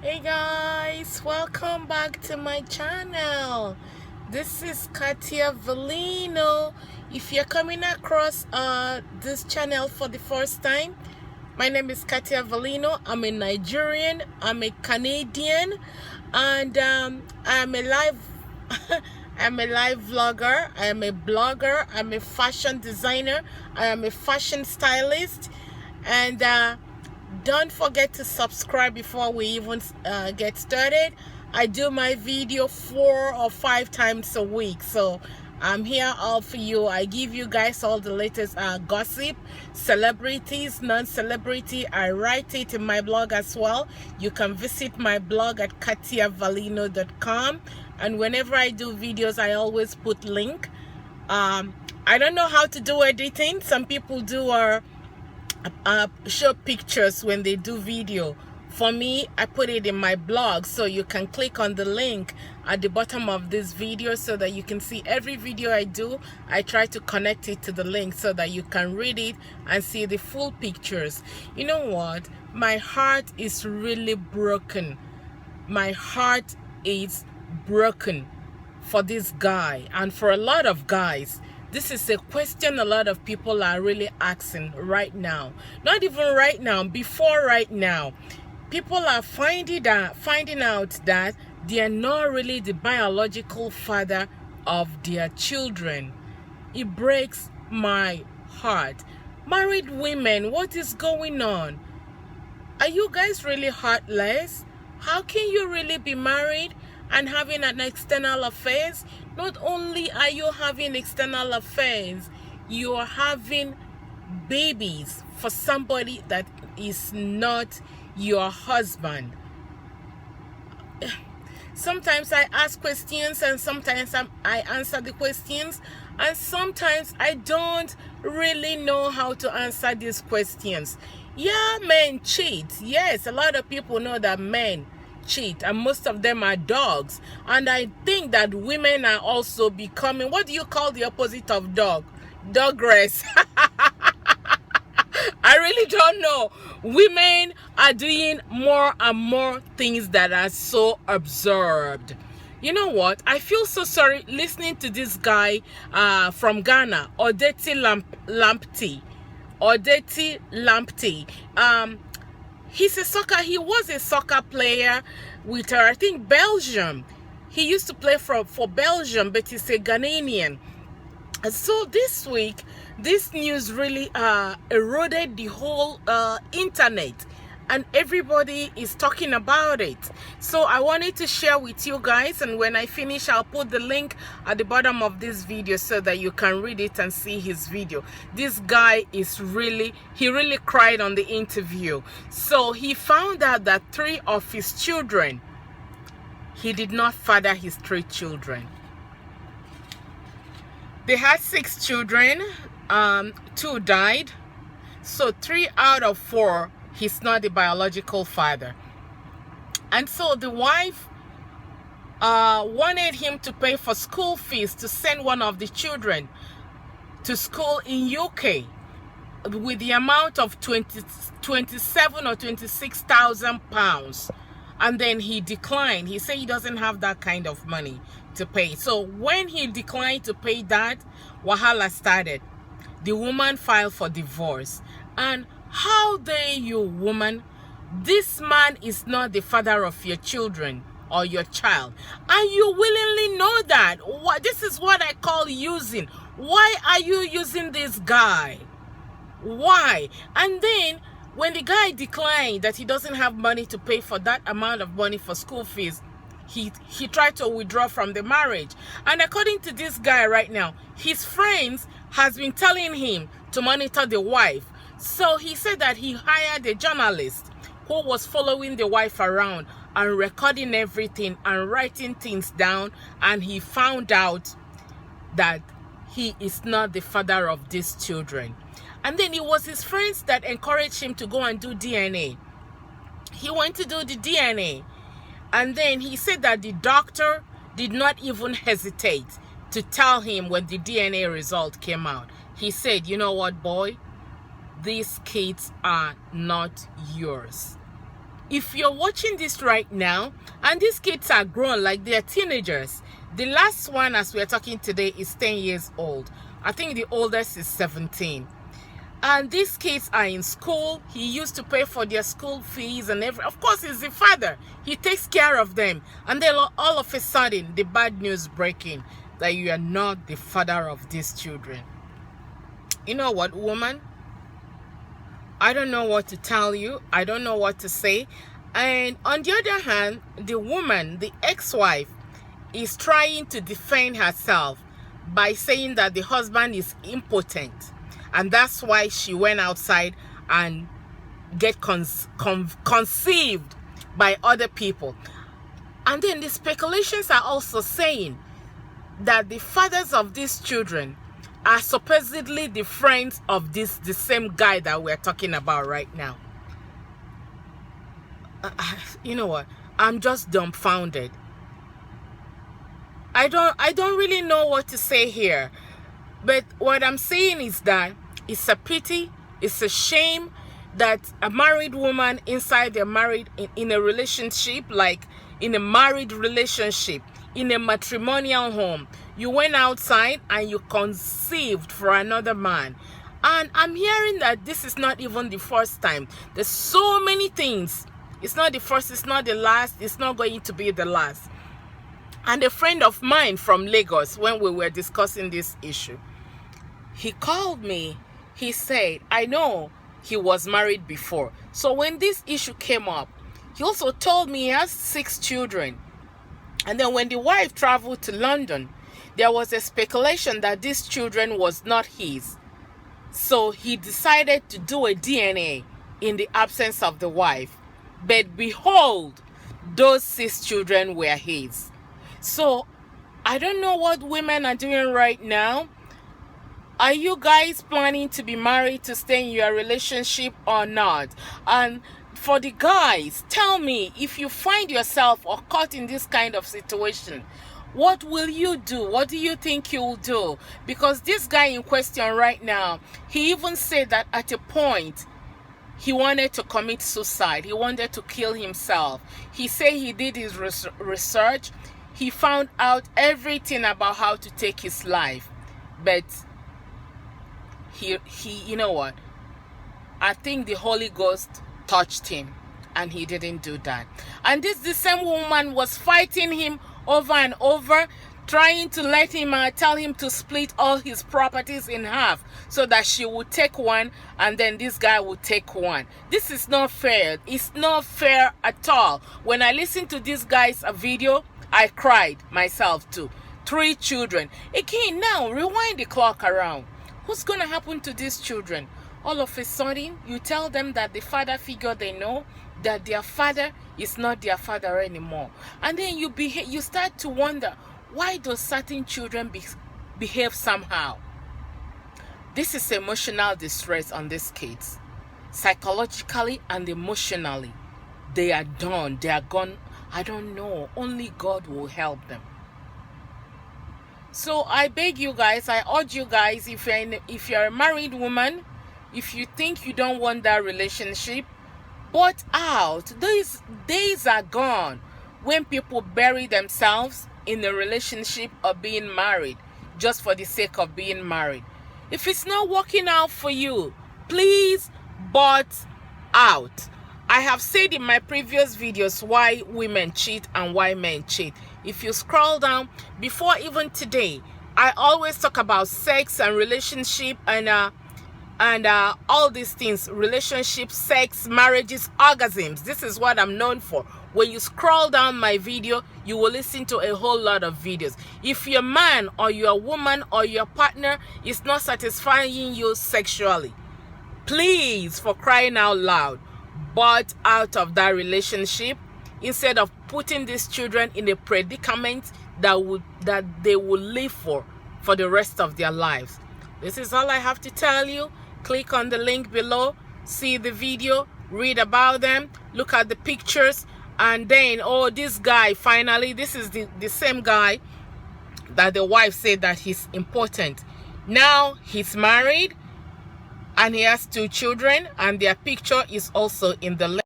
Hey guys, welcome back to my channel. This is Katia Valino. If you're coming across this channel for the first time, my name is Katia Valino. I'm a Nigerian, I'm a Canadian, and I'm a live I'm a live vlogger, I am a blogger, I'm a fashion designer, I am a fashion stylist, and don't forget to subscribe before we even get started. I do my video 4 or 5 times a week, so I'm here all for you. I give you guys all the latest gossip, celebrities, non-celebrity. I write it in my blog as well. You can visit my blog at katiavalino.com, and whenever I do videos, I always put link. I don't know how to do editing. Some people do show pictures when they do video. For me, I put it in my blog, so you can click on the link at the bottom of this video so that you can see every video I do. I try to connect it to the link so that you can read it and see the full pictures. You know what? My heart is really broken. My heart is broken for this guy and for a lot of guys. This is a question a lot of people are really asking right now. Not even right now, before right now. People are finding out that they are not really the biological father of their children. It breaks my heart. Married women, what is going on? Are you guys really heartless? How can you really be married and having an external affairs? Not only are you having external affairs, you are having babies for somebody that is not your husband. Sometimes I ask questions and sometimes I answer the questions, and sometimes I don't really know how to answer these questions. Yeah, men cheat. Yes, a lot of people know that men cheat, and most of them are dogs. And I think that women are also becoming, what do you call the opposite of dog? Dogress. I really don't know. Women are doing more and more things that are so absurd. You know what? I feel so sorry listening to this guy from Ghana, Odette Lamptey. Odette Lamptey. He was a soccer player with, I think, Belgium. He used to play for Belgium, but he's a Ghanaian. And so this week, this news really eroded the whole internet, and everybody is talking about it. So I wanted to share with you guys, and when I finish, I'll put the link at the bottom of this video so that you can read it and see his video. This guy is really cried on the interview. So he found out that 3 of his children, he did not father his 3 children. They had 6 children, 2 died, so 3 out of 4, he's not the biological father. And so the wife wanted him to pay for school fees to send one of the children to school in UK with the amount of 27 or 26,000 pounds. And then he declined. He said he doesn't have that kind of money to pay. So when he declined to pay that, wahala started. The woman filed for divorce. And how dare you, woman? This man is not the father of your children or your child. And you willingly know that. This is what I call using. Why are you using this guy? Why? And then when the guy declined that he doesn't have money to pay for that amount of money for school fees, he tried to withdraw from the marriage. And according to this guy right now, his friends has been telling him to monitor the wife. So he said that he hired a journalist who was following the wife around and recording everything and writing things down, and he found out that he is not the father of these children. And then it was his friends that encouraged him to go and do DNA. He went to do the DNA. And then he said that the doctor did not even hesitate to tell him when the DNA result came out. He said, you know what, boy? These kids are not yours. if you're watching this right now, and these kids are grown, like they're teenagers. The last one, as we're talking today, is 10 years old. I think the oldest is 17. And these kids are in school. He used to pay for their school fees and everything. Of course, he's the father. He takes care of them. And then all of a sudden, the bad news breaking that you are not the father of these children. You know what, woman? I don't know what to tell you. I don't know what to say. And on the other hand, the woman, the ex-wife, is trying to defend herself by saying that the husband is impotent. And that's why she went outside and get conceived by other people. And then the speculations are also saying that the fathers of these children are supposedly the friends of the same guy that we're talking about right now. You know what? I'm just dumbfounded. I don't really know what to say here. But what I'm saying is that it's a pity, it's a shame that a married woman inside they're married in a relationship, like in a married relationship, in a matrimonial home, you went outside and you conceived for another man. And I'm hearing that this is not even the first time. There's so many things. It's not the first, it's not the last, it's not going to be the last. And a friend of mine from Lagos, when we were discussing this issue, he called me. He said, I know he was married before. So when this issue came up, he also told me he has 6 children. And then when the wife traveled to London, there was a speculation that these children was not his. So he decided to do a DNA in the absence of the wife. But behold, those 6 children were his. So I don't know what women are doing right now. Are you guys planning to be married to stay in your relationship or not? And for the guys, tell me, if you find yourself or caught in this kind of situation, what will you do? What do you think you'll do? Because this guy in question right now, he even said that at a point, he wanted to commit suicide. He wanted to kill himself. He said he did his research. He found out everything about how to take his life. But he you know what? I think the Holy Ghost touched him and he didn't do that. And the same woman was fighting him over and over, trying to let him tell him to split all his properties in half so that she would take one and then this guy would take one. This is not fair. It's not fair at all. When I listened to this guy's video, I cried myself too. 3 children. Again, now rewind the clock around. What's going to happen to these children? All of a sudden, you tell them that the father figure they know, that their father is not their father anymore. And then you start to wonder, why do certain children behave somehow? This is emotional distress on these kids. Psychologically and emotionally, they are done. They are gone. I don't know. Only God will help them. So I beg you guys, I urge you guys, if you're a married woman, if you think you don't want that relationship, but out. These days are gone when people bury themselves in a relationship or being married just for the sake of being married. If it's not working out for you, please but out. I have said in my previous videos why women cheat and why men cheat. If you scroll down, before even today, I always talk about sex and relationship and all these things, relationship, sex, marriages, orgasms. This is what I'm known for. When you scroll down my video, you will listen to a whole lot of videos. If your man or your woman or your partner is not satisfying you sexually, please, for crying out loud, but out of that relationship instead of putting these children in a predicament that they will live for the rest of their lives. This is all I have to tell you. Click on the link below, see the video, read about them, look at the pictures, and then, oh, this guy, finally, this is the same guy that the wife said that he's important. Now he's married and he has 2 children, and their picture is also in the link.